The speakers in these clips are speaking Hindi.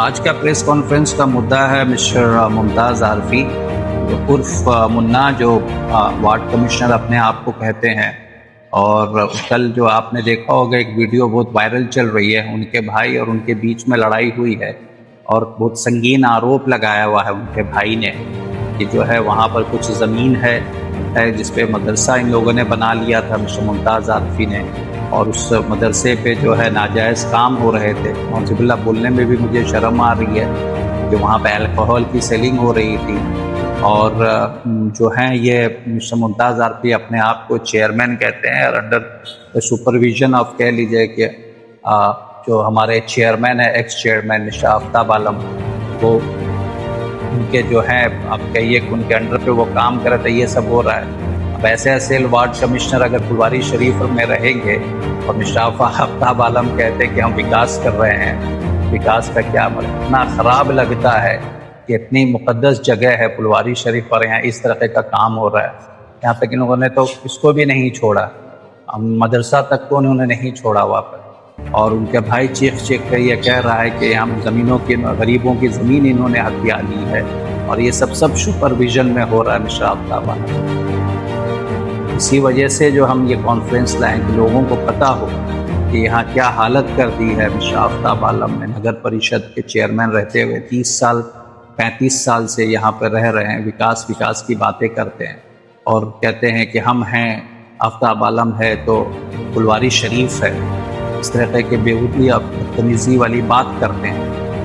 आज का प्रेस कॉन्फ्रेंस का मुद्दा है मिस्टर मुमताज़ आरफी उर्फ मुन्ना, जो वार्ड कमिश्नर अपने आप को कहते हैं। और कल जो आपने देखा होगा एक वीडियो बहुत वायरल चल रही है, उनके भाई और उनके बीच में लड़ाई हुई है और बहुत संगीन आरोप लगाया हुआ है उनके भाई ने कि जो है वहाँ पर कुछ ज़मीन है जिस पे मदरसा इन लोगों ने बना लिया था मिस्टर मुमताज़ आरफी ने, और उस मदरसे पे जो है नाजायज़ काम हो रहे थे। मौज़िबिल्लाह बोलने में भी मुझे शर्म आ रही है कि वहाँ पे अल्कोहल की सेलिंग हो रही थी। और जो हैं ये मिस्टर मुमताज़ आरफी अपने आप को चेयरमैन कहते हैं और अंडर सुपरविज़न ऑफ कह लीजिए कि जो हमारे चेयरमैन है, एक्स चेयरमैन मिस्टर आफ्ताब आलम, वो उनके जो हैं आप कहिए कि उनके अंडर पे वो काम कर रहे थे, ये सब हो रहा है। अब ऐसे वार्ड कमिश्नर अगर फुलवारी शरीफ में रहेंगे और मिस्टर आफ्ताब आलम कहते हैं कि हम विकास कर रहे हैं, विकास का क्या मतलब, इतना ख़राब लगता है कि इतनी मुक़द्दस जगह है फुलवारी शरीफ पर, यहाँ इस तरह का काम हो रहा है। यहाँ तक इन लोगों ने तो इसको भी नहीं छोड़ा, मदरसा तक को उन्होंने नहीं छोड़ा वहाँ पर। और उनके भाई चीख कर ये कह रहा है कि हम ज़मीनों की, गरीबों की ज़मीन इन्होंने हथिया ली है, और ये सब सुपरविज़न में हो रहा है मिस्टर आफ्ताब आलम। इसी वजह से जो हम ये कॉन्फ्रेंस लाएँ कि लोगों को पता हो कि यहाँ क्या हालत कर दी है मिस्टर आफ्ताब आलम ने। नगर परिषद के चेयरमैन रहते हुए 35 साल से यहाँ पर रह रहे हैं, विकास की बातें करते हैं और कहते हैं कि हम हैं, आफ्ताब आलम है तो फुलवारी शरीफ है। इस तरह के बेहूदी बदतमीज़ी वाली बात करते हैं।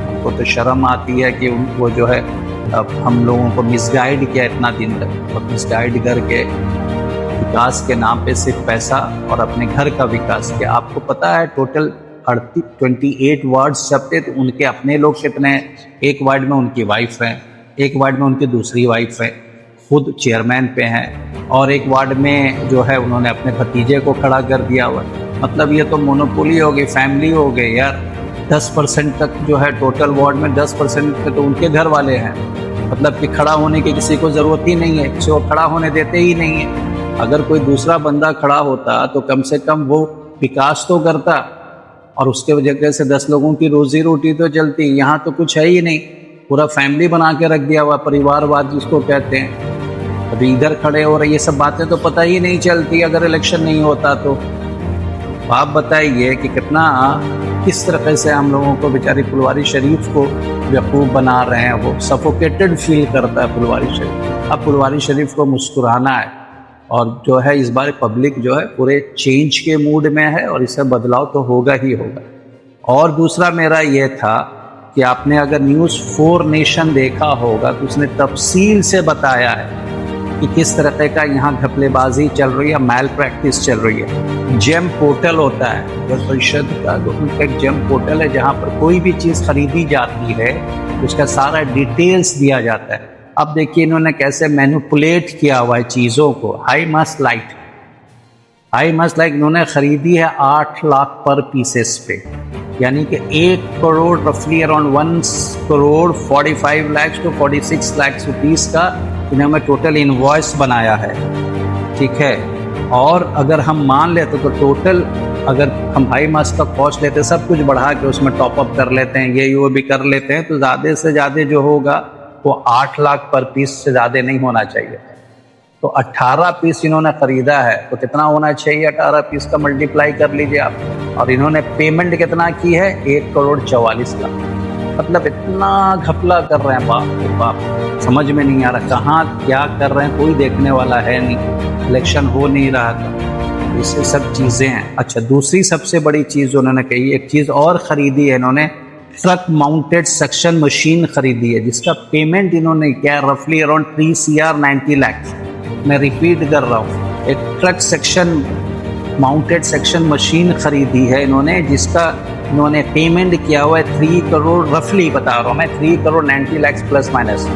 हमको तो शर्म आती है कि उनको जो है अब हम लोगों को मिसगाइड किया इतना दिन तक, और मिसगाइड करके विकास के नाम पे सिर्फ पैसा और अपने घर का विकास किया। आपको पता है टोटल 28 वार्ड्स जब थे तो उनके अपने लोग कितने हैं? एक वार्ड में उनकी वाइफ है, एक वार्ड में उनकी दूसरी वाइफ है, खुद चेयरमैन पे हैं, और एक वार्ड में जो है उन्होंने अपने भतीजे को खड़ा कर दिया हुआ। मतलब ये तो मोनोपोली हो गई, फैमिली हो गई यार। 10% तक जो है टोटल वार्ड में 10% पे तो उनके घर वाले हैं। मतलब कि खड़ा होने की किसी को ज़रूरत ही नहीं है, किसी को खड़ा होने देते ही नहीं है। अगर कोई दूसरा बंदा खड़ा होता तो कम से कम वो विकास तो करता और उसके वजह से 10 लोगों की रोजी रोटी तो चलती। यहाँ तो कुछ है ही नहीं, पूरा फैमिली बना के रख दिया हुआ, परिवारवाद जिसको कहते हैं। अभी इधर खड़े हो रहे, ये सब बातें तो पता ही नहीं चलती अगर इलेक्शन नहीं होता तो। आप बताइए कि किस तरह से हम लोगों को बेचारी फुलवारी शरीफ को बेवकूफ़ बना रहे हैं। वो सफोकेटेड फील करता है फुलवारी शरीफ। अब फुलवारी शरीफ को मुस्कुराना है, और जो है इस बार पब्लिक जो है पूरे चेंज के मूड में है और इससे बदलाव तो होगा ही होगा। और दूसरा मेरा ये था कि आपने अगर न्यूज़ 4 नेशन देखा होगा तो उसने तफसील से बताया है कि किस तरह का यहाँ घपलेबाजी चल रही है, मैल प्रैक्टिस चल रही है। जेम पोर्टल होता है नगर परिषद का, जो उनका एक जेम पोर्टल है जहाँ पर कोई भी चीज़ खरीदी जाती है उसका सारा डिटेल्स दिया जाता है। अब देखिए इन्होंने कैसे मैनिपुलेट किया हुआ है चीज़ों को। हाई मस्ट लाइट इन्होंने ख़रीदी है 8 लाख पर पीसेस पे, यानी कि 1 करोड़ रफली around 1 crore 45 lakh to 46 lakh rupees का इन्होंने टोटल इनवॉइस बनाया है, ठीक है। और अगर हम मान लेते तो टोटल अगर हम हाई मास का कॉस्ट लेते, सब कुछ बढ़ा के उसमें टॉपअप कर लेते हैं, ये वो भी कर लेते हैं, तो ज़्यादा से ज़्यादा जो होगा वो 8 लाख पर पीस से ज़्यादा नहीं होना चाहिए। तो 18 पीस इन्होंने ख़रीदा है तो कितना होना चाहिए? 18 पीस का मल्टीप्लाई कर लीजिए आप। और इन्होंने पेमेंट कितना की है? 1 करोड़ 44 लाख। मतलब इतना घपला कर रहे हैं, बाप रे बाप, समझ में नहीं आ रहा कहाँ क्या कर रहे हैं। कोई देखने वाला है नहीं, इलेक्शन हो नहीं रहा था, इससे सब चीज़ें हैं। अच्छा, दूसरी सबसे बड़ी चीज़ उन्होंने कही, एक चीज़ और ख़रीदी है इन्होंने, ट्रक माउंटेड सक्शन मशीन खरीदी है जिसका पेमेंट इन्होंने क्या रफली अराउंड 3 CR 90 लाख। मैं रिपीट कर रहा हूँ, एक truck section mounted section machine खरीदी है इन्होंने जिसका इन्होंने पेमेंट किया हुआ है 3 करोड़, रफली बता रहा हूँ मैं, 3 करोड़ 90 लाख प्लस माइनस,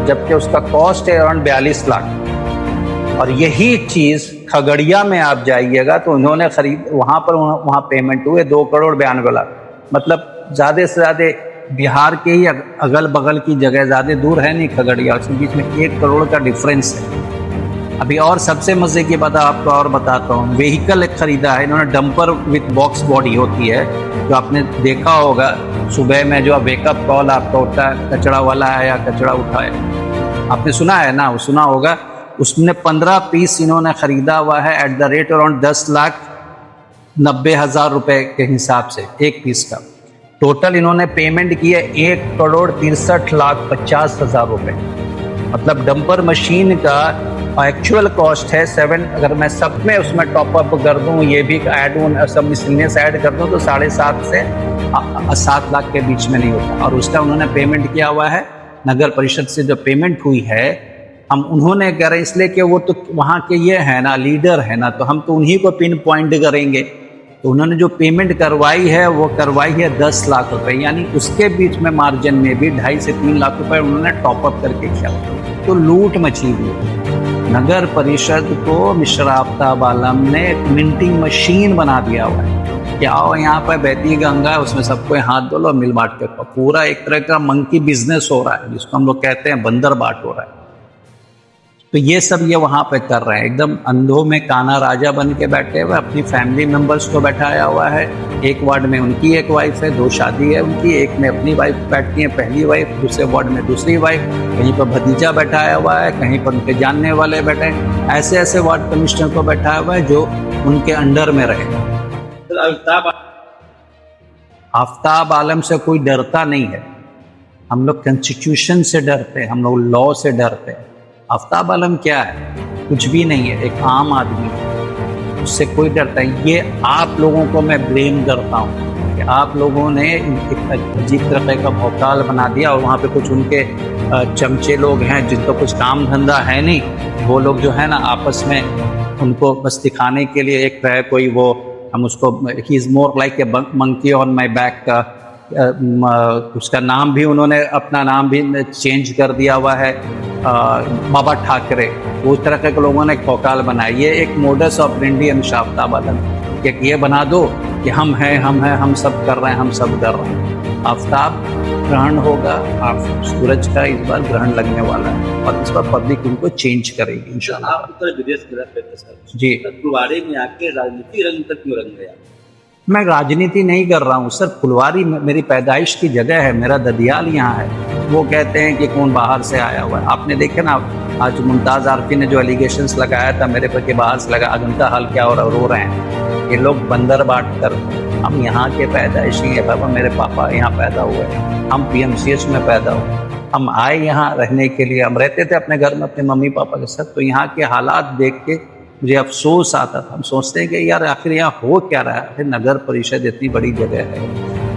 जबकि उसका कॉस्ट है अराउंड 42 लाख। और यही चीज़ खगड़िया में आप जाइएगा तो उन्होंने वहाँ पेमेंट हुए 2 करोड़ 92 लाख। मतलब ज़्यादा से ज़्यादा बिहार के ही अगल बगल की जगह, ज़्यादा दूर है नहीं खगड़िया, उसके बीच में 1 करोड़ का डिफरेंस है। अभी और सबसे मजे की बात आपको और बताता हूँ, व्हीकल एक खरीदा है इन्होंने, डंपर विथ बॉक्स बॉडी होती है, जो आपने देखा होगा सुबह में जो वेकअप कॉल आपका उठता है, कचरा वाला है या कचरा उठाए, आपने सुना है ना, सुना होगा। उसने 15 पीस इन्होंने खरीदा हुआ है एट द रेट अराउंड 10,90,000 रुपए के हिसाब से एक पीस का। टोटल इन्होंने पेमेंट की है 1,63,50,000 रुपए। मतलब डंपर मशीन का एक्चुअल कॉस्ट है 7, अगर मैं सब में उसमें टॉपअप कर दूं, ये भी ऐड ऑन सब मिसलेनियस ऐड कर दूं तो 7.5 से 7 लाख के बीच में नहीं होता। और उसका उन्होंने पेमेंट किया हुआ है, नगर परिषद से जो पेमेंट हुई है हम उन्होंने कह रहे इसलिए कि वो तो वहाँ के ये है ना, लीडर है ना, तो हम तो उन्हीं को पिन पॉइंट करेंगे। तो उन्होंने जो पेमेंट करवाई है वो करवाई है 10 लाख रुपए, यानी उसके बीच में मार्जिन में भी 2.5 से 3 लाख रुपए उन्होंने टॉपअप करके किया। तो लूट मची हुई। नगर परिषद को मिस्टर आफ्ताब आलम ने मिंटिंग मशीन बना दिया हुआ है कि आओ यहाँ पर बहती गंगा है, उसमें सबको हाथ धो लो, मिल बांट के पूरा एक तरह का मंकी बिजनेस हो रहा है, जिसको हम लोग कहते हैं बंदर बाट हो रहा है। तो ये सब ये वहाँ पे कर रहे हैं, एकदम अंधों में काना राजा बन के बैठे हुए, अपनी फैमिली मेंबर्स को बैठाया हुआ है। एक वार्ड में उनकी एक वाइफ है, 2 शादी है उनकी, एक में अपनी वाइफ बैठती है पहली वाइफ, दूसरे वार्ड में दूसरी वाइफ, कहीं पर भतीजा बैठाया हुआ है, कहीं पर उनके जानने वाले बैठे हैं। ऐसे ऐसे वार्ड कमिश्नर को बैठाया हुआ है जो उनके अंडर में रहे। आफ्ताब आलम से कोई डरता नहीं है, हम लोग कॉन्स्टिट्यूशन से डरते हैं, हम लोग लॉ से डरते हैं। आफ्ताब आलम क्या है? कुछ भी नहीं है, एक आम आदमी है, उससे कोई डरता है। ये आप लोगों को मैं ब्लेम करता हूँ कि आप लोगों ने एक अजीब तरह का भौकाल बना दिया, और वहाँ पे कुछ उनके चमचे लोग हैं जिनको कुछ काम धंधा है नहीं, वो लोग जो है ना आपस में उनको बस दिखाने के लिए एक है कोई वो, हम उसको he is more like a monkey on my back का, उसका नाम भी उन्होंने अपना नाम भी चेंज कर दिया हुआ है, बाबा ठाकरे। उस तरह के लोगों ने भौकाल बनाई। ये एक मोडस ऑपरेंडी है आफ्ताब आलम कि ये बना दो कि हम हैं, हम सब कर रहे हैं, हम सब कर रहे हैं। आफ्ताब ग्रहण होगा, आप सूरज का इस बार ग्रहण लगने वाला है और इस बार पब्लिक उनको चेंज करेगी इंशाल्लाह। आप उत्तर विदेश जी, फुलवारी में आके राजनीति रंग तक क्यों रंग गया? मैं राजनीति नहीं कर रहा हूँ सर, फुलवारी मेरी पैदाइश की जगह है, मेरा ददियाल यहाँ है। वो कहते हैं कि कौन बाहर से आया हुआ है। आपने देखे ना आज मुमताज़ आरफी ने जो एलिगेशंस लगाया था मेरे पर कि बाहर से लगा, उनका हाल क्या हो रहा, रो रहे हैं। ये लोग बंदर बाट कर, हम यहाँ के पैदाइशी है बाबा, मेरे पापा यहाँ पैदा हुए, हम PMCH में पैदा हुए, हम आए यहाँ रहने के लिए, हम रहते थे अपने घर में अपने मम्मी पापा के साथ। तो यहाँ के हालात देख के मुझे अफसोस आता था। हम सोचते हैं कि यार आखिर यहाँ हो क्या रहा है। नगर परिषद इतनी बड़ी जगह है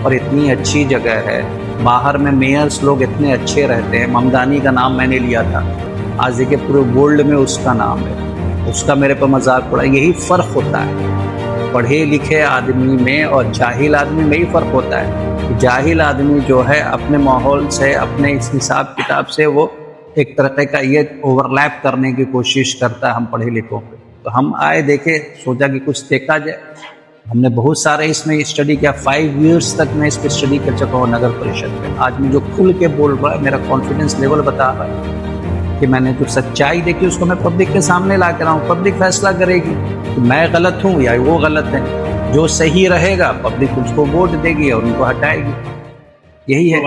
और इतनी अच्छी जगह है, बाहर में मेयर्स लोग इतने अच्छे रहते हैं। ममदानी का नाम मैंने लिया था, आज देखिए पूरे वर्ल्ड में उसका नाम है, उसका मेरे पर मजाक पड़ा। यही फ़र्क होता है पढ़े लिखे आदमी में और जाहिल आदमी में ही फ़र्क होता है। जाहिल आदमी जो है अपने माहौल से, अपने इस हिसाब किताब से वो एक तरह का ये ओवरलैप करने की कोशिश करता है हम पढ़े लिखों पे। तो हम आए, देखे, सोचा कि कुछ देखा जाए। हमने बहुत सारे इसमें स्टडी किया, 5 इयर्स तक मैं इस पर स्टडी कर चुका हूँ नगर परिषद में। आज मैं जो खुल के बोल रहा है, मेरा कॉन्फिडेंस लेवल बता रहा है कि मैंने जो सच्चाई देखी उसको मैं पब्लिक के सामने ला कर रहा हूँ। पब्लिक फैसला करेगी कि मैं गलत हूँ या वो गलत है। जो सही रहेगा पब्लिक उसको वोट देगी और उनको हटाएगी। यही है।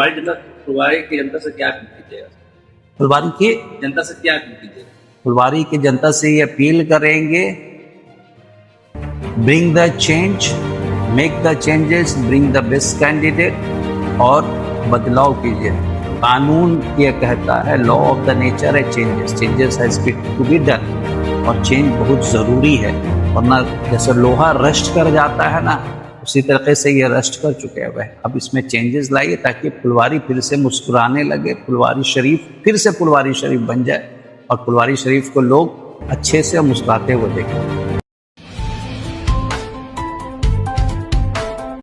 फुलवारी की जनता से क्या अपील कीजिएगा? फुलवारी की जनता से क्या अपील कीजिएगा? फुलवारी की जनता से ये अपील करेंगे, bring the change, make the changes, bring the best candidate और बदलाव कीजिए। कानून ये कहता है, लॉ ऑफ द नेचर है changes has to be done, और चेंज बहुत ज़रूरी है। वरना जैसे लोहा रस्ट कर जाता है ना, उसी तरीके से ये रस्ट कर चुके हैं। अब इसमें चेंजेस लाइए ताकि फुलवारी फिर से मुस्कुराने लगे, फुलवारी शरीफ फिर से फुलवारी शरीफ बन जाए और फुलवारी शरीफ को लोग अच्छे से मुस्कुराते हुए देखें।